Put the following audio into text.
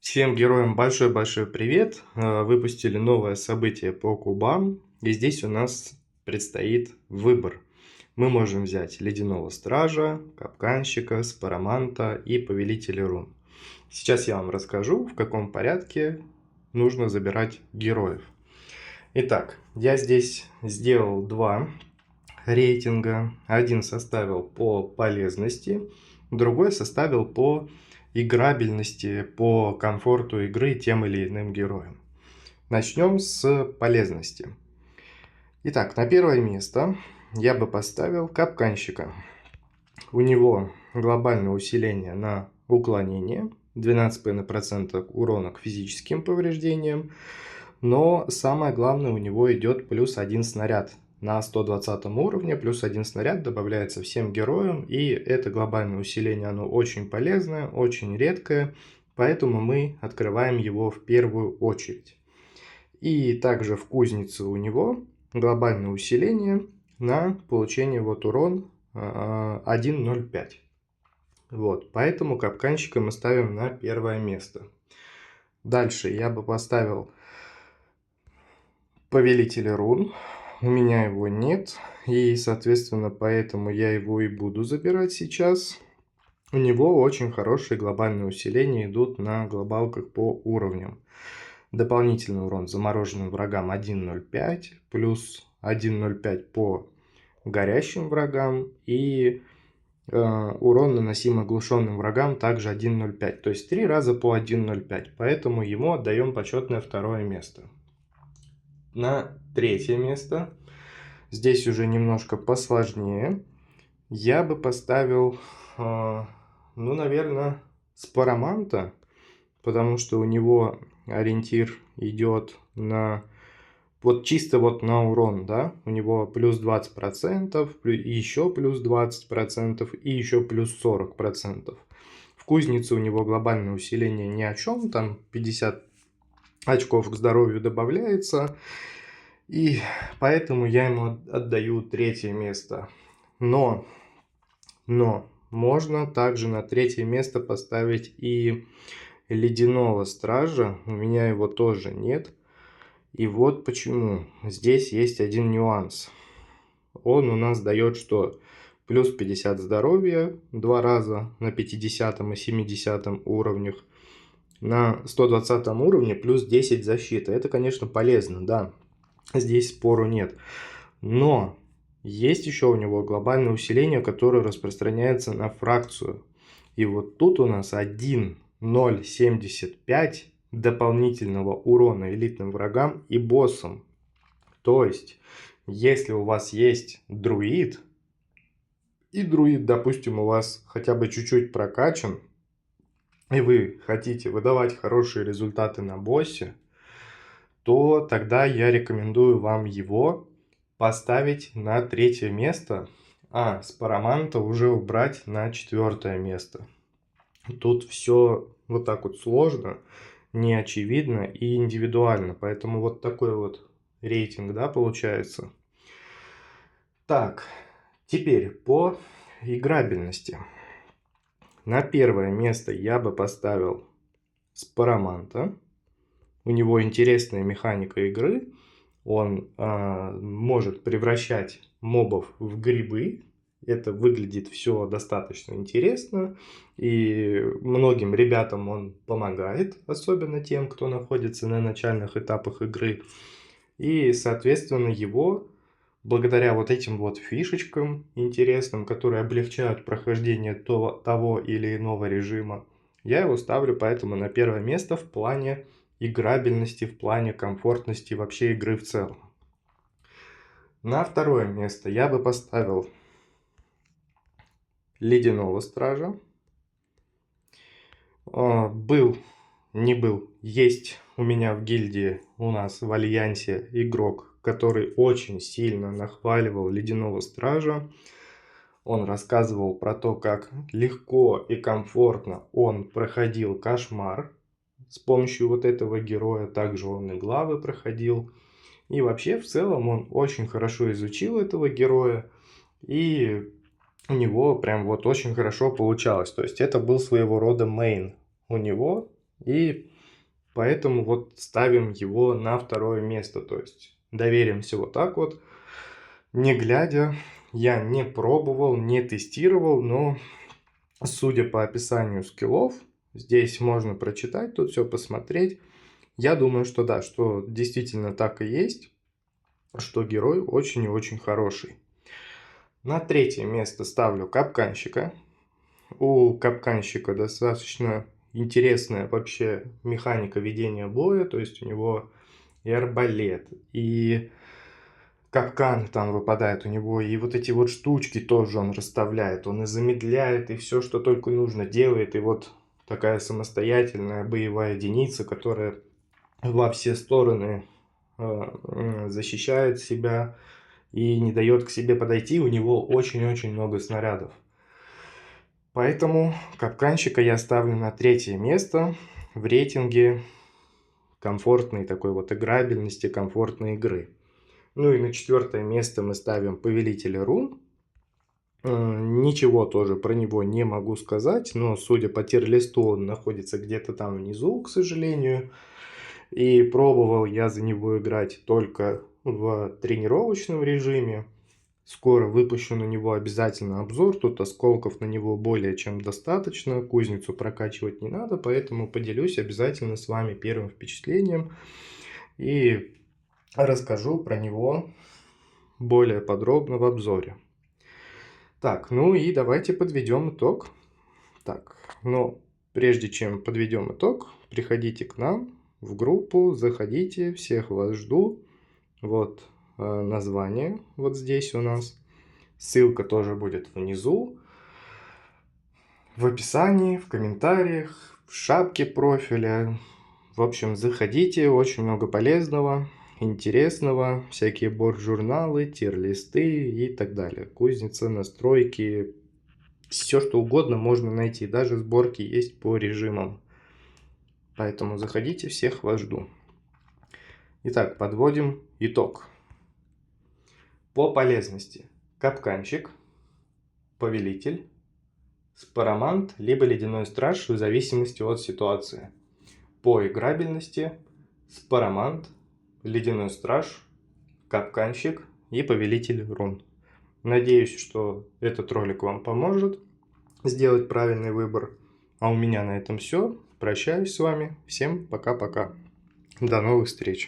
Всем героям большой-большой привет! Выпустили новое событие по кубам, и здесь у нас предстоит выбор. Мы можем взять Ледяного Стража, Капканщика, Спараманта и Повелителя Рун. Сейчас я вам расскажу, в каком порядке нужно забирать героев. Итак, я здесь сделал два рейтинга. Один составил по полезности, другой составил по играбельности, по комфорту игры тем или иным героем. Начнем с полезности. Итак, на первое место я бы поставил Капканщика. У него глобальное усиление на уклонение, 12,5% урона к физическим повреждениям, но самое главное, у него идет плюс 1 снаряд. На 120 уровне плюс 1 снаряд добавляется всем героям, и это глобальное усиление, оно очень полезное, очень редкое, поэтому мы открываем его в первую очередь. И также в кузнице у него глобальное усиление на получение урон 1.05. Вот, поэтому Капканщика мы ставим на первое место. Дальше я бы поставил Повелителя Рун. У меня его нет, и, соответственно, поэтому я его и буду забирать сейчас. У него очень хорошие глобальные усиления идут на глобалках по уровням. Дополнительный урон замороженным врагам 1.05, плюс 1.05 по горящим врагам, и урон, наносимый оглушенным врагам, также 1.05. То есть 3 раза по 1.05, поэтому ему отдаем почетное второе место. На третье место, здесь уже немножко посложнее, я бы поставил, наверное, Спараманта, потому что у него ориентир идет на, чисто на урон, да, у него плюс 20%, еще плюс 20% и еще плюс 40%. В кузнице у него глобальное усиление ни о чем, там 50 очков к здоровью добавляется, и поэтому я ему отдаю третье место. Но можно также на третье место поставить и Ледяного Стража. У меня его тоже нет. И вот почему. Здесь есть один нюанс. Он у нас дает что? Плюс 50 здоровья 2 раза на 50 и 70 уровнях. На 120 уровне плюс 10 защиты. Это, конечно, полезно, да. Здесь спору нет. Но есть еще у него глобальное усиление, которое распространяется на фракцию. И вот тут у нас 1.075 дополнительного урона элитным врагам и боссам. То есть, если у вас есть друид, и друид, допустим, у вас хотя бы чуть-чуть прокачан, и вы хотите выдавать хорошие результаты на боссе, то тогда я рекомендую вам его поставить на третье место, а Спараманта уже убрать на четвертое место. Тут все вот так вот сложно, не очевидно и индивидуально, поэтому вот такой вот рейтинг, да, получается. Так, теперь по играбельности. На первое место я бы поставил Спараманта. У него интересная механика игры. Он может превращать мобов в грибы. Это выглядит все достаточно интересно. И многим ребятам он помогает, особенно тем, кто находится на начальных этапах игры. И, соответственно, его, благодаря вот этим вот фишечкам интересным, которые облегчают прохождение того или иного режима, я его ставлю поэтому на первое место в плане играбельности, в плане комфортности вообще игры в целом. На второе место я бы поставил Ледяного Стража. Есть у меня в гильдии, у нас в Альянсе игрок, который очень сильно нахваливал Ледяного Стража. Он рассказывал про то, как легко и комфортно он проходил Кошмар с помощью вот этого героя. Также он и главы проходил. И вообще, в целом, он очень хорошо изучил этого героя. И у него прям вот очень хорошо получалось. То есть, это был своего рода мейн у него. И Поэтому вот ставим его на второе место. То есть доверимся вот так вот, не глядя. Я не пробовал, не тестировал, но судя по описанию скиллов, здесь можно прочитать, тут все посмотреть. Я думаю, что да, что действительно так и есть, что герой очень и очень хороший. На третье место ставлю капканщика. У капканщика достаточно интересная вообще механика ведения боя, то есть у него и арбалет, и капкан там выпадает у него, и вот эти вот штучки тоже он расставляет, он и замедляет, и все, что только нужно, делает, и вот такая самостоятельная боевая единица, которая во все стороны защищает себя и не дает к себе подойти, у него очень-очень много снарядов. Поэтому капканщика я ставлю на третье место в рейтинге комфортной такой вот играбельности, комфортной игры. Ну и на четвертое место мы ставим Повелителя Рун. Ничего тоже про него не могу сказать, но судя по тир-листу, он находится где-то там внизу, к сожалению. И пробовал я за него играть только в тренировочном режиме. Скоро выпущу на него обязательно обзор, тут осколков на него более чем достаточно, кузницу прокачивать не надо, поэтому поделюсь обязательно с вами первым впечатлением и расскажу про него более подробно в обзоре. Так, ну и давайте подведем итог. Так, но прежде чем подведем итог, приходите к нам в группу, заходите, всех вас жду. Вот название вот здесь у нас. Ссылка тоже будет внизу, в описании, в комментариях, в шапке профиля. В общем, заходите, очень много полезного, интересного, всякие борт-журналы, тир-листы и так далее. Кузница, настройки, все что угодно можно найти, даже сборки есть по режимам. Поэтому заходите, всех вас жду. Итак, подводим итог. По полезности. Капканчик, повелитель, спаромант, либо ледяной страж, в зависимости от ситуации. По играбельности спаромант, ледяной страж, капканщик и повелитель рун. Надеюсь, что этот ролик вам поможет сделать правильный выбор. А у меня на этом все. Прощаюсь с вами. Всем пока-пока. До новых встреч.